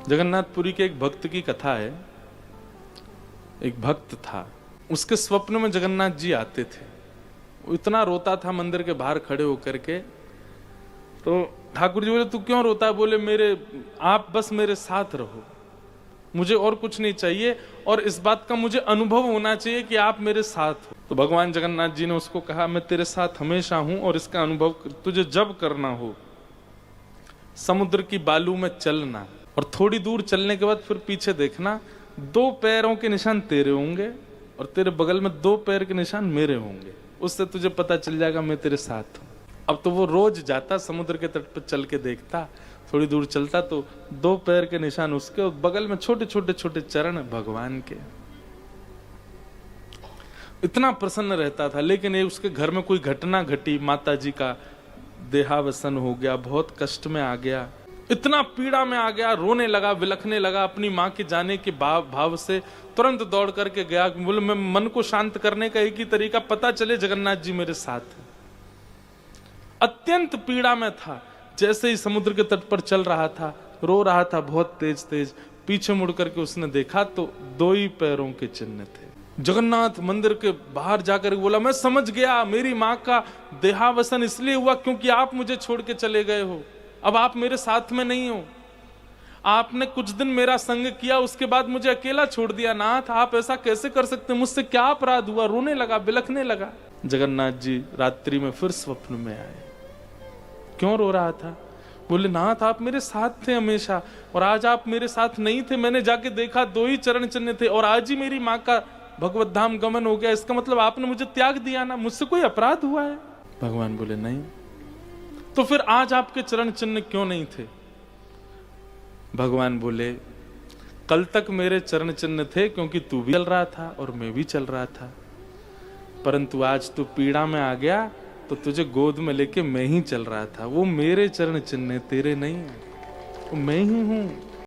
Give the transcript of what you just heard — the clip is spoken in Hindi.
जगन्नाथपुरी के एक भक्त की कथा है। एक भक्त था, उसके स्वप्न में जगन्नाथ जी आते थे। वो इतना रोता था मंदिर के बाहर खड़े होकर के। तो ठाकुर जी बोले, तू क्यों रोता है? बोले, आप बस मेरे साथ रहो, मुझे और कुछ नहीं चाहिए, और इस बात का मुझे अनुभव होना चाहिए कि आप मेरे साथ हो। तो भगवान जगन्नाथ जी ने उसको कहा, मैं तेरे साथ हमेशा हूं, और इसका अनुभव तुझे जब करना हो समुद्र की बालू में चलना, और थोड़ी दूर चलने के बाद फिर पीछे देखना, 2 पैरों के निशान तेरे होंगे और तेरे बगल में 2 पैर के निशान मेरे होंगे। उससे तुझे पता चल जाएगा मैं तेरे साथ हूं। अब तो वो रोज जाता, समुद्र के तट पर चल के देखता, थोड़ी दूर चलता तो 2 पैर के निशान उसके और बगल में छोटे छोटे छोटे चरण भगवान के। इतना प्रसन्न रहता था। लेकिन ये उसके घर में कोई घटना घटी, माता जी का देहावसन हो गया, बहुत कष्ट में आ गया, इतना पीड़ा में आ गया, रोने लगा, विलखने लगा। अपनी माँ के जाने के भाव से तुरंत दौड़ करके गया। बोले, मैं मन को शांत करने का एक ही तरीका, पता चले जगन्नाथ जी मेरे साथ हैं। अत्यंत पीड़ा में था। जैसे ही समुद्र के तट पर चल रहा था, रो रहा था बहुत तेज तेज। पीछे मुड़ करके उसने देखा तो 2 ही पैरों के चिन्ह थे। जगन्नाथ मंदिर के बाहर जाकर बोला, मैं समझ गया, मेरी माँ का देहावसन इसलिए हुआ क्योंकि आप मुझे छोड़ के चले गए हो। अब आप मेरे साथ में नहीं हो। आपने कुछ दिन मेरा संग किया, उसके बाद मुझे अकेला छोड़ दिया। नाथ, आप ऐसा कैसे कर सकते? मुझसे क्या अपराध हुआ? रोने लगा, बिलखने लगा। जगन्नाथ जी रात्रि में फिर स्वप्न में आए। क्यों रो रहा था? बोले, नाथ, आप मेरे साथ थे हमेशा, और आज आप मेरे साथ नहीं थे। मैंने जाके देखा 2 ही चरण चिन्ह थे, और आज ही मेरी माँ का भगवत धाम गमन हो गया। इसका मतलब आपने मुझे त्याग दिया ना? मुझसे कोई अपराध हुआ है? भगवान बोले, नहीं। तो फिर आज आपके चरण चिन्ह क्यों नहीं थे? भगवान बोले, कल तक मेरे चरण चिन्ह थे क्योंकि तू भी चल रहा था और मैं भी चल रहा था, परंतु आज तू पीड़ा में आ गया तो तुझे गोद में लेके मैं ही चल रहा था। वो मेरे चरण चिन्ह, तेरे नहीं, वो मैं ही हूं।